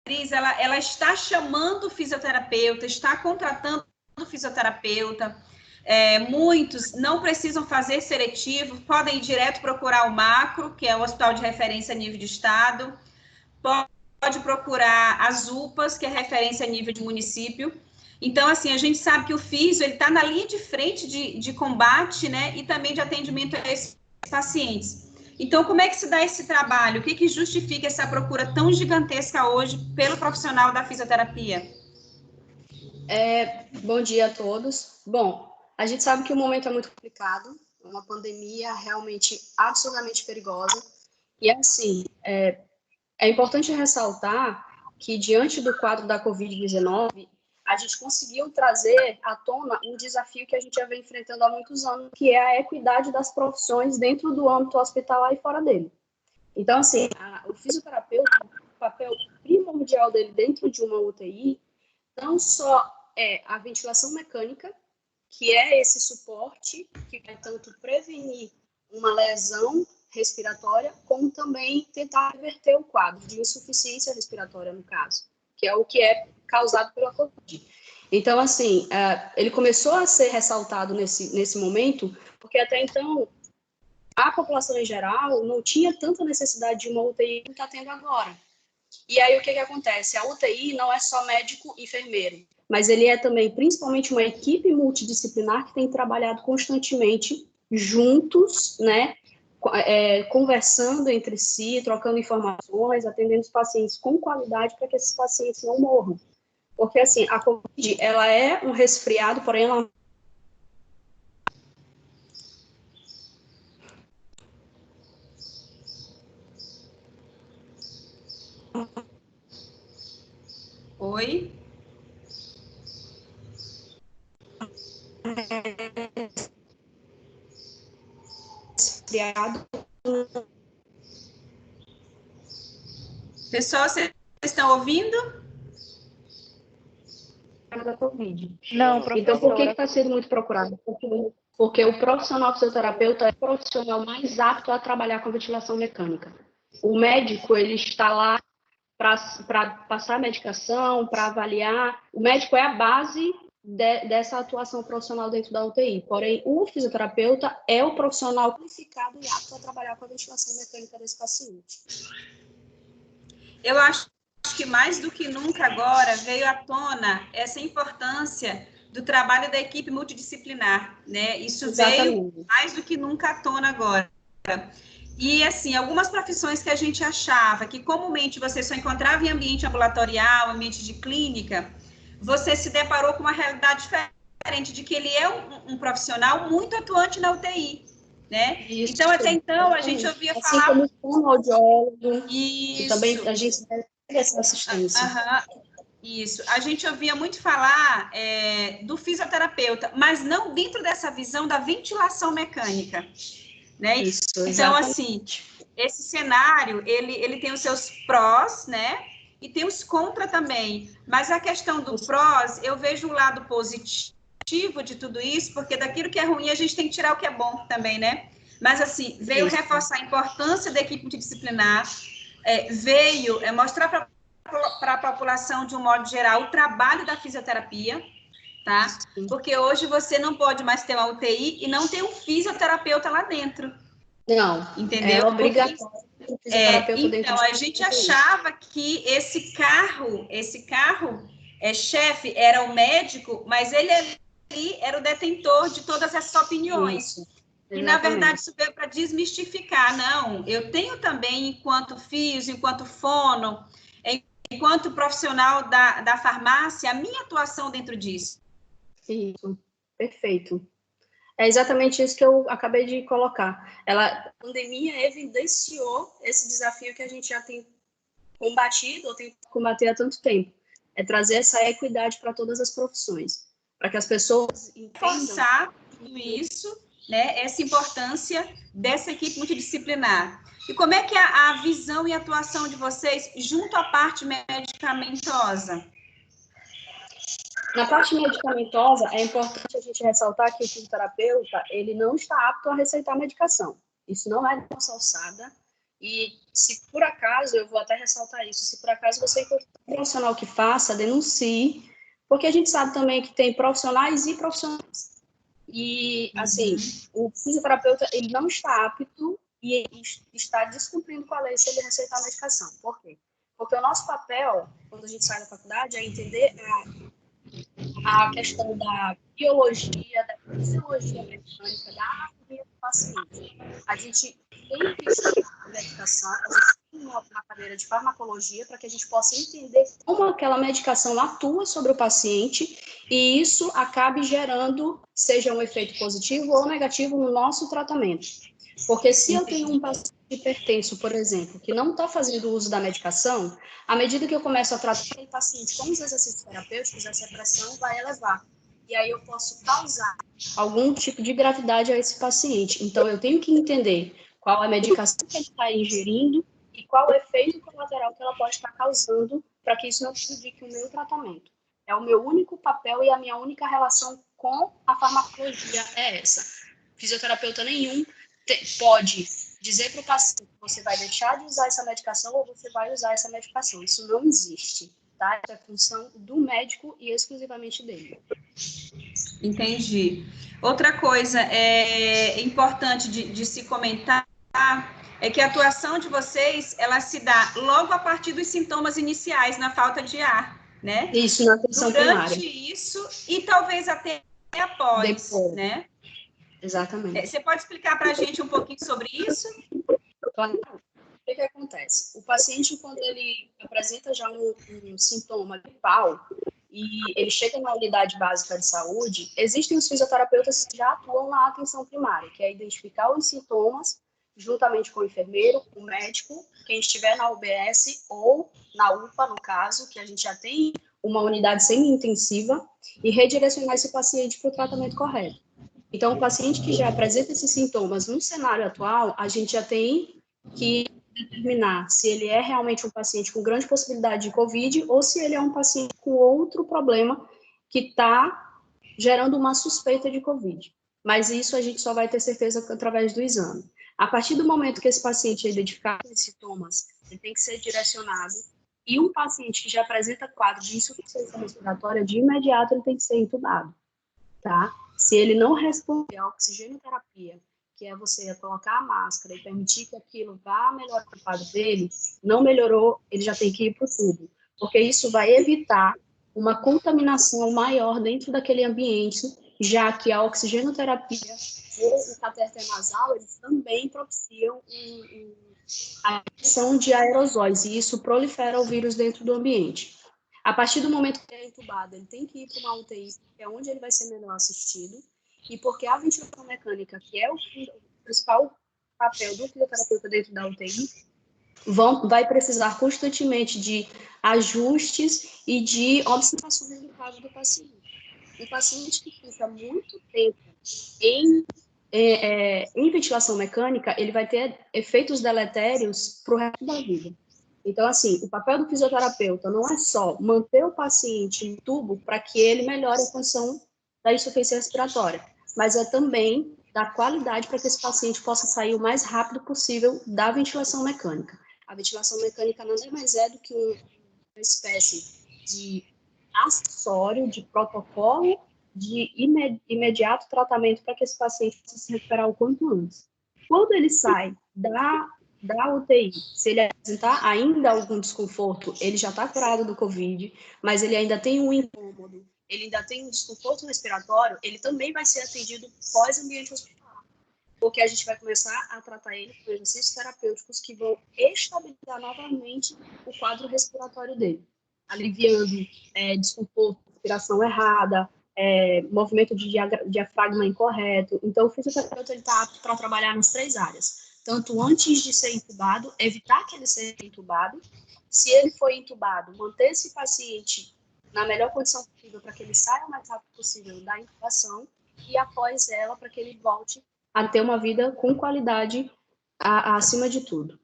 Beatriz, ela está chamando o fisioterapeuta, está contratando o fisioterapeuta. Muitos não precisam fazer seletivo, podem ir direto procurar o Macro, que é o Hospital de Referência a nível de estado, pode procurar as UPAs, que é referência a nível de município. Então, assim, a gente sabe que o físio, ele está na linha de frente de combate, né, e também de atendimento a esses pacientes. Então, como é que se dá esse trabalho? O que justifica essa procura tão gigantesca hoje pelo profissional da fisioterapia? Bom dia a todos. Bom, a gente sabe que o momento é muito complicado, uma pandemia realmente absurdamente perigosa, e assim, é importante ressaltar que diante do quadro da Covid-19, a gente conseguiu trazer à tona um desafio que a gente já vem enfrentando há muitos anos, que é a equidade das profissões dentro do âmbito hospitalar e fora dele. Então, assim, o fisioterapeuta, o papel primordial dele dentro de uma UTI, não só é a ventilação mecânica, que é esse suporte que vai tanto prevenir uma lesão respiratória, como também tentar reverter o quadro de insuficiência respiratória, no caso, que é o que é causado pela Covid. Então, assim, ele começou a ser ressaltado nesse momento, porque até então a população em geral não tinha tanta necessidade de uma UTI como está tendo agora. E aí o que acontece? A UTI não é só médico e enfermeiro, mas ele é também principalmente uma equipe multidisciplinar que tem trabalhado constantemente juntos, né, conversando entre si, trocando informações, atendendo os pacientes com qualidade para que esses pacientes não morram. Porque, assim, a Covid, ela é um resfriado, porém ela... Oi? Resfriado. Pessoal, vocês estão ouvindo? Da Covid. Não, professora. Então, por que está sendo muito procurado? Porque o profissional fisioterapeuta é o profissional mais apto a trabalhar com ventilação mecânica. O médico, ele está lá para passar a medicação, para avaliar. O médico é a base dessa atuação profissional dentro da UTI. Porém, o fisioterapeuta é o profissional qualificado e apto a trabalhar com a ventilação mecânica desse paciente. Eu acho que mais do que nunca agora veio à tona essa importância do trabalho da equipe multidisciplinar, né? Isso Exatamente. Veio mais do que nunca à tona agora. E, assim, algumas profissões que a gente achava que comumente você só encontrava em ambiente ambulatorial, ambiente de clínica, você se deparou com uma realidade diferente, de que ele é um profissional muito atuante na UTI, né? Isso, então, até então, a gente ouvia assim falar... como o fonoaudiólogo, Isso. E também a gente recebe essa assistência. Isso. A gente ouvia muito falar do fisioterapeuta, mas não dentro dessa visão da ventilação mecânica, né? Isso, então, exatamente. assim, esse cenário, ele tem os seus prós, né? E tem os contra também. Mas a questão do prós, eu vejo o lado positivo de tudo isso, porque daquilo que é ruim, a gente tem que tirar o que é bom também, né? Mas, assim, veio reforçar a importância da equipe multidisciplinar, veio mostrar para a população, de um modo geral, o trabalho da fisioterapia, tá? Porque hoje você não pode mais ter uma UTI e não ter um fisioterapeuta lá dentro. Não, entendeu? É obrigatório. Então, a gente achava que esse carro chefe era o médico, mas ele ali era o detentor de todas essas opiniões. Isso, e, na verdade, isso veio para desmistificar. Não, eu tenho também, enquanto fisio, enquanto fono, enquanto profissional da farmácia, a minha atuação dentro disso. Isso, perfeito. É exatamente isso que eu acabei de colocar. A pandemia evidenciou esse desafio que a gente já tem combatido, ou tem combater há tanto tempo. É trazer essa equidade para todas as profissões, para que as pessoas entendam... Forçar tudo isso, né, essa importância dessa equipe multidisciplinar. E como é que é a visão e atuação de vocês junto à parte medicamentosa? Na parte medicamentosa, é importante a gente ressaltar que o fisioterapeuta, ele não está apto a receitar medicação. Isso não é da nossa alçada. E se por acaso, eu vou até ressaltar isso, se por acaso você encontrar um profissional que faça, denuncie, porque a gente sabe também que tem profissionais e profissionais. E, assim, o fisioterapeuta, ele não está apto e está descumprindo com a lei se ele receitar a medicação. Por quê? Porque o nosso papel, quando a gente sai da faculdade, é entender a questão da biologia, da fisiologia mecânica, da anatomia do paciente. A gente tem que estudar a medicação, a gente tem uma cadeira de farmacologia para que a gente possa entender como aquela medicação atua sobre o paciente e isso acabe gerando, seja um efeito positivo ou negativo no nosso tratamento. Porque se eu tenho um paciente hipertenso, por exemplo, que não está fazendo uso da medicação, à medida que eu começo a tratar aquele paciente com os exercícios terapêuticos, essa pressão vai elevar. E aí eu posso causar algum tipo de gravidade a esse paciente. Então, eu tenho que entender qual a medicação que ele está ingerindo e qual o efeito colateral que ela pode estar causando para que isso não prejudique o meu tratamento. É o meu único papel e a minha única relação com a farmacologia é essa. Fisioterapeuta nenhum pode dizer para o paciente que você vai deixar de usar essa medicação ou você vai usar essa medicação. Isso não existe, tá? Isso é função do médico e exclusivamente dele. Entendi. Outra coisa importante de se comentar é que a atuação de vocês, ela se dá logo a partir dos sintomas iniciais, na falta de ar, né? Isso, na atenção primária. Durante isso e talvez até após, depois, né? Exatamente. Você pode explicar para a gente um pouquinho sobre isso? Claro. O que acontece? O paciente, quando ele apresenta já um sintoma gripal e ele chega na unidade básica de saúde, existem os fisioterapeutas que já atuam na atenção primária, que é identificar os sintomas juntamente com o enfermeiro, o médico, quem estiver na UBS ou na UPA, no caso, que a gente já tem uma unidade semi-intensiva, e redirecionar esse paciente para o tratamento correto. Então, o paciente que já apresenta esses sintomas no cenário atual, a gente já tem que determinar se ele é realmente um paciente com grande possibilidade de COVID ou se ele é um paciente com outro problema que está gerando uma suspeita de COVID. Mas isso a gente só vai ter certeza através do exame. A partir do momento que esse paciente é identificado com esses sintomas, ele tem que ser direcionado. E um paciente que já apresenta quadro de insuficiência respiratória, de imediato ele tem que ser entubado, tá? Se ele não responder à oxigenoterapia, que é você colocar a máscara e permitir que aquilo vá melhorar o quadro dele, não melhorou, ele já tem que ir para o tubo, porque isso vai evitar uma contaminação maior dentro daquele ambiente, já que a oxigenoterapia ou o catéter nasal, eles também propiciam a emissão de aerosóis, e isso prolifera o vírus dentro do ambiente. A partir do momento que ele é entubado, ele tem que ir para uma UTI, que é onde ele vai ser melhor assistido, e porque a ventilação mecânica, que é o principal papel do fisioterapeuta dentro da UTI, vai precisar constantemente de ajustes e de observações do quadro do paciente. Um paciente que fica muito tempo em ventilação mecânica, ele vai ter efeitos deletérios para o resto da vida. Então, assim, o papel do fisioterapeuta não é só manter o paciente em tubo para que ele melhore a função da insuficiência respiratória, mas é também dar qualidade para que esse paciente possa sair o mais rápido possível da ventilação mecânica. A ventilação mecânica nada mais é do que uma espécie de acessório, de protocolo de imediato tratamento para que esse paciente possa se recuperar o quanto antes. Quando ele sai da UTI, se ele apresentar ainda algum desconforto, ele já está curado do COVID, mas ele ainda tem um incômodo, ele ainda tem um desconforto respiratório, ele também vai ser atendido pós-ambiente hospitalar, porque a gente vai começar a tratar ele com exercícios terapêuticos que vão estabilizar novamente o quadro respiratório dele, aliviando desconforto, respiração errada, movimento de diafragma incorreto. Então, o fisioterapeuta está apto para trabalhar nas 3 áreas. Tanto antes de ser entubado, evitar que ele seja entubado. Se ele for entubado, manter esse paciente na melhor condição possível para que ele saia o mais rápido possível da intubação e após ela para que ele volte a ter uma vida com qualidade acima de tudo.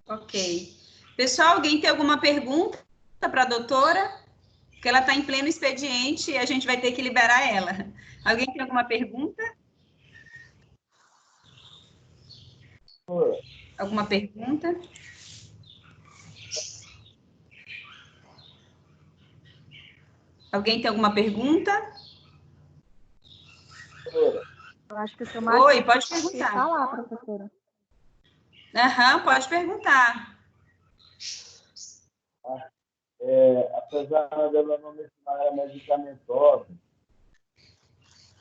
Ok. Pessoal, alguém tem alguma pergunta para a doutora? Porque ela está em pleno expediente e a gente vai ter que liberar ela. Alguém tem alguma pergunta? Alguma pergunta? Alguém tem alguma pergunta? Eu acho que o seu Oi, pode perguntar. Falar, professora. Pode perguntar. Apesar dela não mencionar a medicamentosa,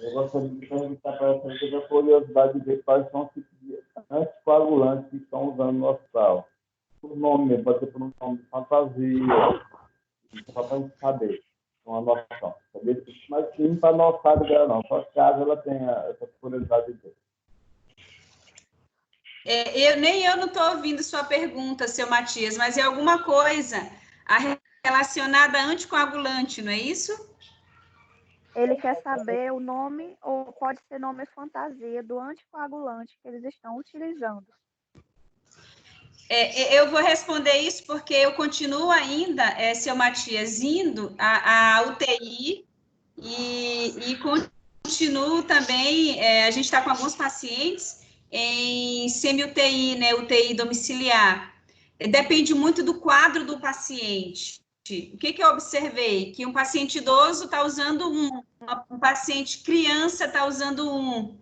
eu gostaria de perguntar para essa gente a curiosidade de ver quais são os tipos de anticoagulantes que estão usando no hospital. O nome mesmo, pode ser por um nome de fantasia, só para a gente saber, uma noção. Saber, mas sim para a nossa dela não, só caso ela tenha essa curiosidade de ver. Nem eu não estou ouvindo sua pergunta, seu Matias, mas é alguma coisa relacionada a anticoagulante, não é isso? Ele quer saber o nome, ou pode ser nome fantasia, do anticoagulante que eles estão utilizando. Eu vou responder isso porque eu continuo ainda, seu Matias, indo à UTI e continuo também, a gente está com alguns pacientes em semi-UTI, né, UTI domiciliar. Depende muito do quadro do paciente. O que eu observei? Que um paciente idoso está usando um paciente criança está usando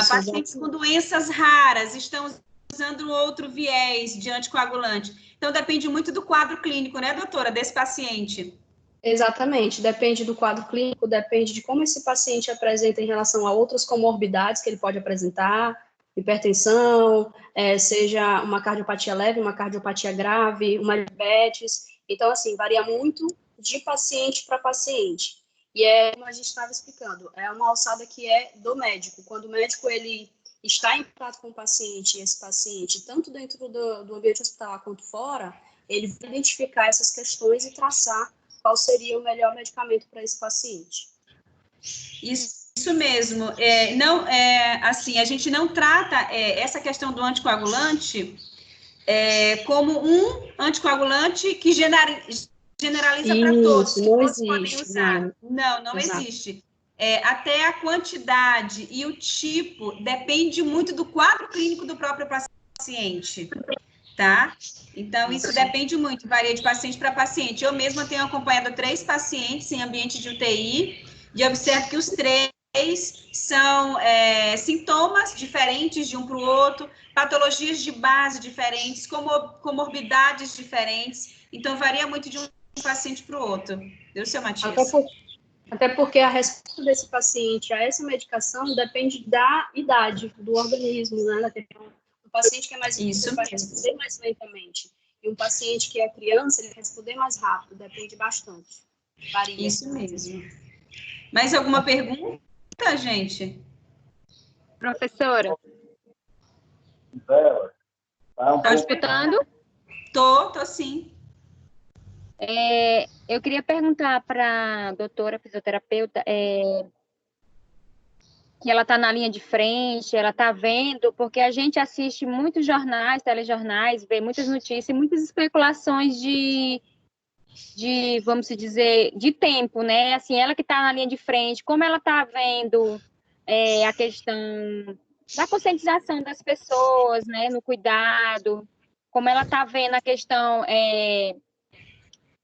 pacientes com doenças raras estão usando outro viés de anticoagulante. Então, depende muito do quadro clínico, né, doutora, desse paciente? Exatamente, depende do quadro clínico, depende de como esse paciente apresenta em relação a outras comorbidades que ele pode apresentar, hipertensão, seja uma cardiopatia leve, uma cardiopatia grave, uma diabetes. Então, assim, varia muito de paciente para paciente. E como a gente estava explicando, é uma alçada que é do médico. Quando o médico, ele está em contato com o paciente, e esse paciente, tanto dentro do ambiente hospitalar quanto fora, ele vai identificar essas questões e traçar qual seria o melhor medicamento para esse paciente. Isso mesmo. Assim, a gente não trata essa questão do anticoagulante como um anticoagulante que generaliza para todos, que todos podem usar. Não existe. Até a quantidade e o tipo depende muito do quadro clínico do próprio paciente, tá? Então, isso depende muito, varia de paciente para paciente. Eu mesma tenho acompanhado 3 pacientes em ambiente de UTI e observo que os 3 são sintomas diferentes de um para o outro, patologias de base diferentes, comorbidades diferentes. Então, varia muito de um paciente para o outro. Deu, seu Matias? Até porque a resposta desse paciente a essa medicação depende da idade do organismo, né? Um paciente que é mais idoso, ele vai responder mais lentamente. E um paciente que é criança, ele vai responder mais rápido. Depende bastante. Varia. Isso mesmo. Mais alguma pergunta, gente? Professora? Está escutando? Tô sim. Eu queria perguntar para a doutora fisioterapeuta que ela está na linha de frente, ela está vendo, porque a gente assiste muitos jornais, telejornais, vê muitas notícias, muitas especulações vamos dizer, de tempo, né? Assim, ela que está na linha de frente, como ela está vendo a questão da conscientização das pessoas, né, no cuidado, como ela está vendo a questão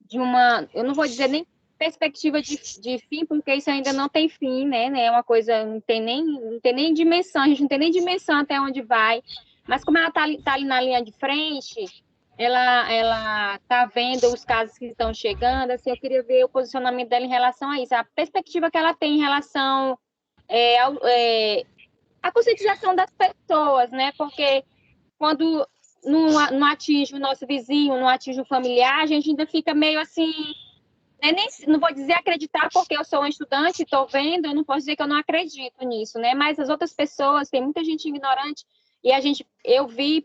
de uma, eu não vou dizer nem perspectiva de fim, porque isso ainda não tem fim, né? É uma coisa, não tem nem dimensão, a gente não tem nem dimensão até onde vai. Mas como ela está ali na linha de frente, ela está vendo os casos que estão chegando, assim, eu queria ver o posicionamento dela em relação a isso, a perspectiva que ela tem em relação à conscientização das pessoas, né? Porque quando não atinge o nosso vizinho, não atinge o familiar, a gente ainda fica meio assim, né? Não vou dizer acreditar porque eu sou um estudante, estou vendo, eu não posso dizer que eu não acredito nisso, né? Mas as outras pessoas, tem muita gente ignorante, e eu vi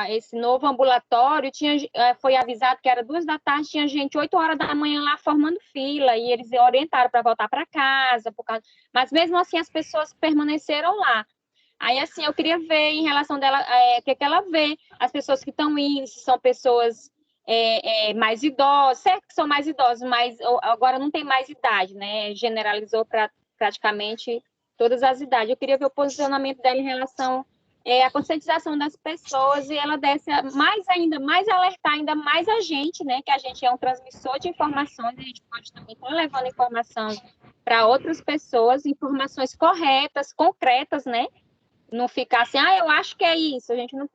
esse novo ambulatório, foi avisado que era 2 da tarde, tinha gente 8 horas da manhã lá formando fila, e eles orientaram para voltar para casa, mas mesmo assim as pessoas permaneceram lá. Aí, assim, eu queria ver em relação dela, o que ela vê, as pessoas que estão indo, se são pessoas mais idosas, certo que são mais idosos, mas agora não tem mais idade, né? Generalizou para praticamente todas as idades. Eu queria ver o posicionamento dela em relação a conscientização das pessoas e ela desse mais ainda, mais alertar ainda mais a gente, né, que a gente é um transmissor de informações, a gente pode também estar levando informação para outras pessoas, informações corretas, concretas, né, não ficar assim, eu acho que é isso, a gente não,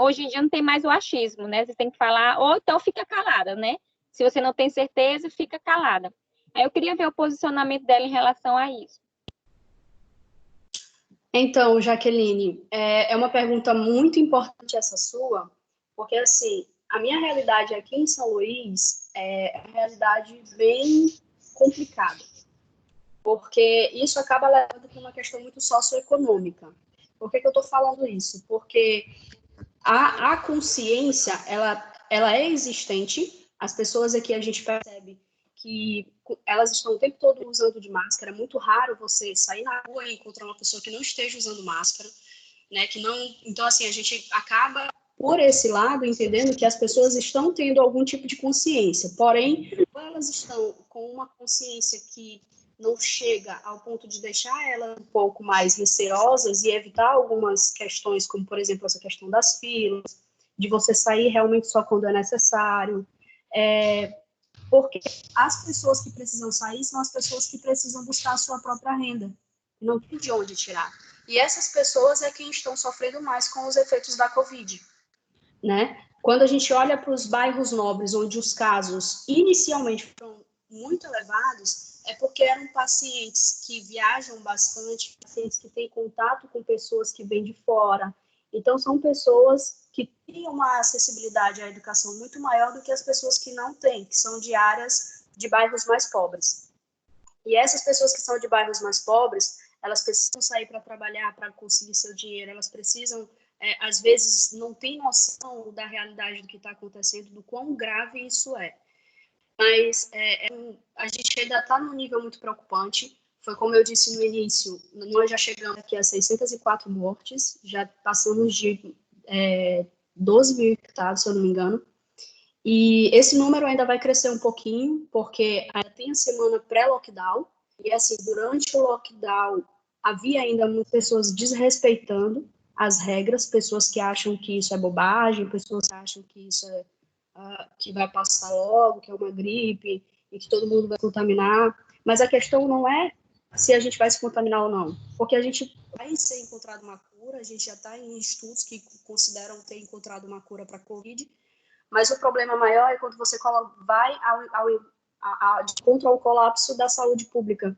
hoje em dia não tem mais o achismo, né, você tem que falar, ou então fica calada, né, se você não tem certeza, fica calada. Aí eu queria ver o posicionamento dela em relação a isso. Então, Jaqueline, é uma pergunta muito importante essa sua, porque, assim, a minha realidade aqui em São Luís é uma realidade bem complicada, porque isso acaba levando para uma questão muito socioeconômica. Por que eu estou falando isso? Porque a consciência, ela é existente, as pessoas aqui a gente percebe que elas estão o tempo todo usando de máscara, é muito raro você sair na rua e encontrar uma pessoa que não esteja usando máscara, né, que não, então assim, a gente acaba por esse lado entendendo que as pessoas estão tendo algum tipo de consciência, porém, elas estão com uma consciência que não chega ao ponto de deixar elas um pouco mais receosas e evitar algumas questões, como, por exemplo, essa questão das filas, de você sair realmente só quando é necessário, porque as pessoas que precisam sair são as pessoas que precisam buscar a sua própria renda, não tem de onde tirar. E essas pessoas é quem estão sofrendo mais com os efeitos da Covid, né? Quando a gente olha para os bairros nobres, onde os casos inicialmente foram muito elevados, é porque eram pacientes que viajam bastante, pacientes que têm contato com pessoas que vêm de fora. Então, são pessoas que têm uma acessibilidade à educação muito maior do que as pessoas que não têm, que são de áreas de bairros mais pobres. E essas pessoas que são de bairros mais pobres, elas precisam sair para trabalhar, para conseguir seu dinheiro, elas precisam, às vezes, não têm noção da realidade do que está acontecendo, do quão grave isso é. Mas a gente ainda está num nível muito preocupante. Foi como eu disse no início, nós já chegamos aqui a 604 mortes, já passamos de 12 mil infectados, se eu não me engano. E esse número ainda vai crescer um pouquinho, porque ainda tem a semana pré-lockdown, e assim, durante o lockdown, havia ainda muitas pessoas desrespeitando as regras, pessoas que acham que isso é bobagem, pessoas que acham que isso que vai passar logo, que é uma gripe, e que todo mundo vai contaminar. Mas a questão não é se a gente vai se contaminar ou não, porque a gente vai ser encontrado uma cura, a gente já está em estudos que consideram ter encontrado uma cura para a Covid, mas o problema maior é quando você vai contra o colapso da saúde pública.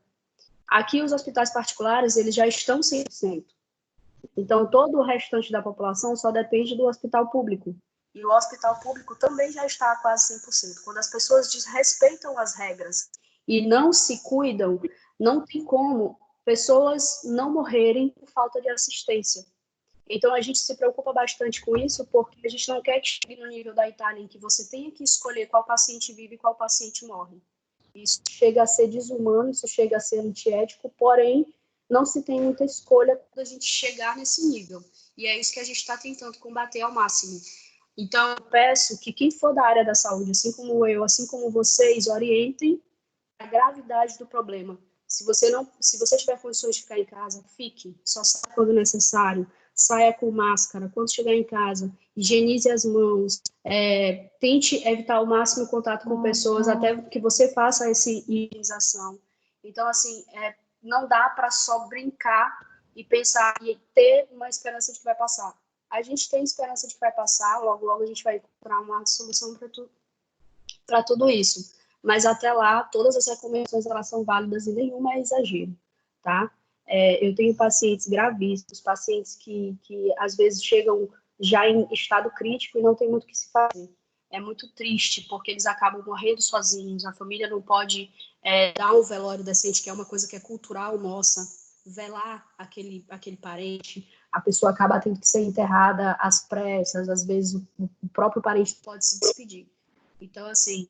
Aqui, os hospitais particulares, eles já estão 100%. Então, todo o restante da população só depende do hospital público. E o hospital público também já está a quase 100%. Quando as pessoas desrespeitam as regras e não se cuidam, não tem como pessoas não morrerem por falta de assistência. Então, a gente se preocupa bastante com isso, porque a gente não quer que chegue no nível da Itália, em que você tenha que escolher qual paciente vive e qual paciente morre. Isso chega a ser desumano, isso chega a ser antiético, porém, não se tem muita escolha quando a gente chegar nesse nível. E é isso que a gente está tentando combater ao máximo. Então, eu peço que quem for da área da saúde, assim como eu, assim como vocês, orientem a gravidade do problema. Se você tiver condições de ficar em casa, fique, só saia quando necessário, saia com máscara, quando chegar em casa, higienize as mãos, tente evitar ao máximo contato com pessoas, até que você faça essa higienização. Então, assim, não dá para só brincar e pensar e ter uma esperança de que vai passar. A gente tem esperança de que vai passar, logo, logo a gente vai encontrar uma solução para tudo isso. Mas até lá, todas as recomendações elas são válidas e nenhuma é exagero, tá? Eu tenho pacientes gravíssimos, pacientes que às vezes chegam já em estado crítico e não tem muito o que se fazer. É muito triste, porque eles acabam morrendo sozinhos, a família não pode dar um velório decente, que é uma coisa que é cultural nossa, velar aquele parente, a pessoa acaba tendo que ser enterrada às pressas, às vezes o próprio parente pode se despedir. Então, assim,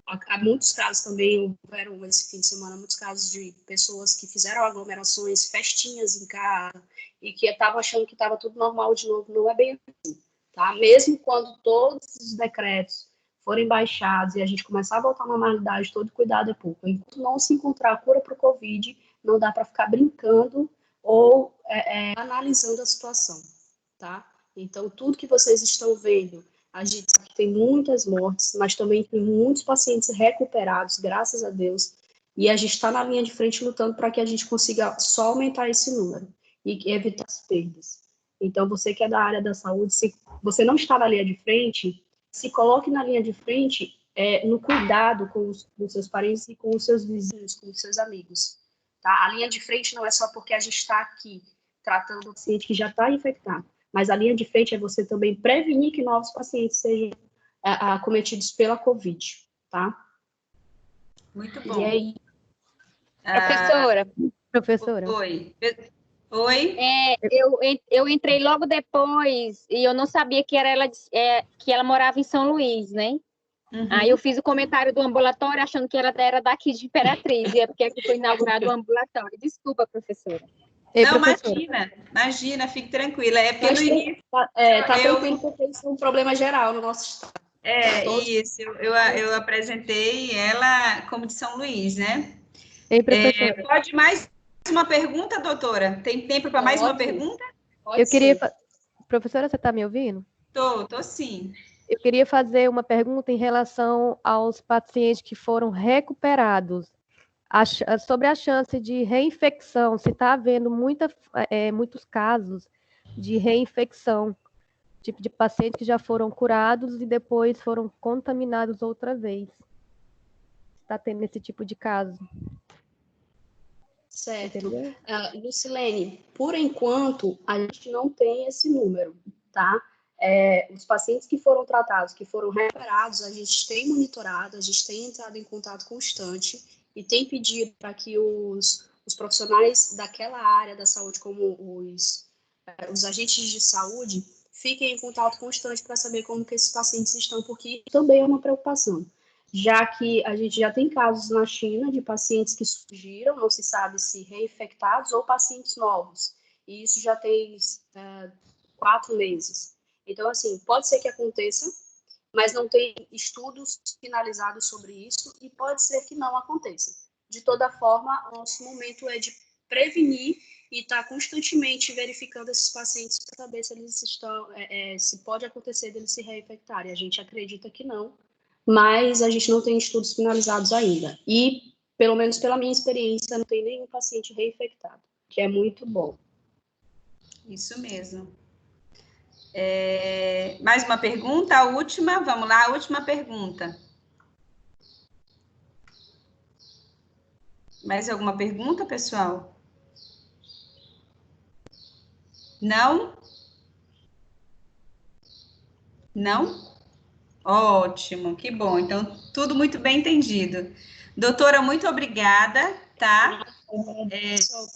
há muitos casos também, houveram esse fim de semana, muitos casos de pessoas que fizeram aglomerações, festinhas em casa, e que estavam achando que estava tudo normal de novo. Não é bem assim, tá? Mesmo quando todos os decretos forem baixados e a gente começar a voltar à normalidade, todo cuidado é pouco. Enquanto não se encontrar a cura para o Covid, não dá para ficar brincando ou analisando a situação, tá? Então, tudo que vocês estão vendo, a gente sabe que tem muitas mortes, mas também tem muitos pacientes recuperados, graças a Deus, e a gente está na linha de frente lutando para que a gente consiga só aumentar esse número e evitar as perdas. Então, você que é da área da saúde, se você não está na linha de frente, se coloque na linha de frente no cuidado com os seus parentes e com os seus vizinhos, com os seus amigos. Tá? A linha de frente não é só porque a gente está aqui tratando o paciente que já está infectado, mas a linha de frente é você também prevenir que novos pacientes sejam acometidos pela Covid, tá? Muito bom. E aí, Professora. Oi. Eu entrei logo depois e eu não sabia que que ela morava em São Luís, né? Uhum. Aí eu fiz o comentário do ambulatório achando que ela era daqui de Imperatriz, e é porque aqui foi inaugurado o ambulatório. Desculpa, professora. Não, imagina, fique tranquila. É porque no início... tranquilo, porque isso é um problema geral no nosso estado. Isso. Eu apresentei ela como de São Luís, né? Ei, professora. Pode mais uma pergunta, doutora? Tem tempo para mais uma pergunta? Professora, você está me ouvindo? Tô sim. Eu queria fazer uma pergunta em relação aos pacientes que foram recuperados, sobre a chance de reinfecção, se está havendo muitos casos de reinfecção, tipo de pacientes que já foram curados e depois foram contaminados outra vez. Está tendo esse tipo de caso. Certo. Lucilene, por enquanto, a gente não tem esse número, tá? Os pacientes que foram tratados, que foram recuperados, a gente tem monitorado, a gente tem entrado em contato constante e tem pedido para que os profissionais daquela área da saúde, como os agentes de saúde, fiquem em contato constante para saber como que esses pacientes estão, porque também é uma preocupação. Já que a gente já tem casos na China de pacientes que surgiram, não se sabe se reinfectados ou pacientes novos, e isso já tem 4 meses. Então, assim, pode ser que aconteça, mas não tem estudos finalizados sobre isso, e pode ser que não aconteça. De toda forma, nosso momento é de prevenir e estar constantemente verificando esses pacientes para saber se eles estão, se pode acontecer deles se reinfectarem. A gente acredita que não, mas a gente não tem estudos finalizados ainda. E, pelo menos pela minha experiência, não tem nenhum paciente reinfectado, que é muito bom. Isso mesmo. Mais uma pergunta, a última, vamos lá, a última pergunta. Mais alguma pergunta, pessoal? Não? Não? Ótimo, que bom. Então, tudo muito bem entendido. Doutora, muito obrigada, tá?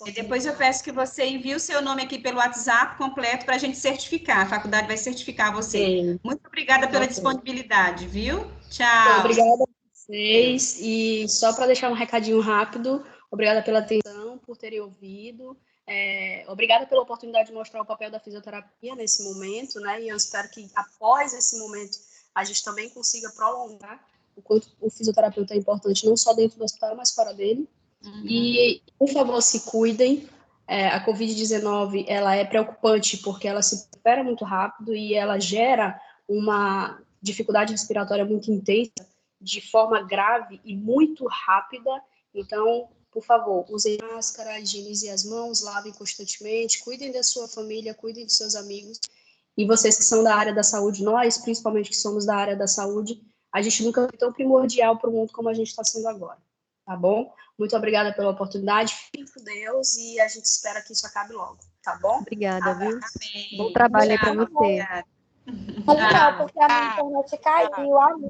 E depois eu peço que você envie o seu nome aqui pelo WhatsApp completo para a gente certificar. A faculdade vai certificar você. Sim. Muito obrigada pela disponibilidade, viu? Tchau. Então, obrigada a vocês. E só para deixar um recadinho rápido, obrigada pela atenção, por terem ouvido. Obrigada pela oportunidade de mostrar o papel da fisioterapia nesse momento, né? E eu espero que após esse momento a gente também consiga prolongar o quanto o fisioterapeuta é importante, não só dentro do hospital, mas fora dele. Uhum. E, por favor, se cuidem. A Covid-19, ela é preocupante porque ela se recupera muito rápido e ela gera uma dificuldade respiratória muito intensa, de forma grave e muito rápida. Então, por favor, usem máscara, higienizem as mãos, lavem constantemente, cuidem da sua família, cuidem dos seus amigos. E vocês que são da área da saúde, nós, principalmente que somos da área da saúde, a gente nunca foi tão primordial para o mundo como a gente está sendo agora, tá bom? Muito obrigada pela oportunidade, fiquem com Deus e a gente espera que isso acabe logo, tá bom? Obrigada, viu? Amém. Bom trabalho aí para você. Não, porque a minha internet caiu,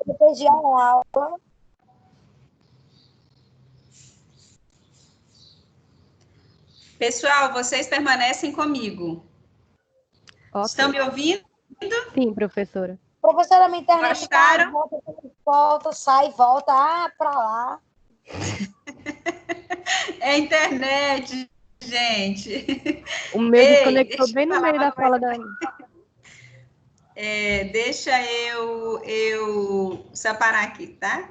eu perdi a aula. Pessoal, vocês permanecem comigo. Okay. Estão me ouvindo? Sim, professora. Professora, minha internet cai, volta, sai, volta, para lá. É internet, gente. O meu desconectou bem no meio da fala da Ana. Deixa eu separar aqui, tá?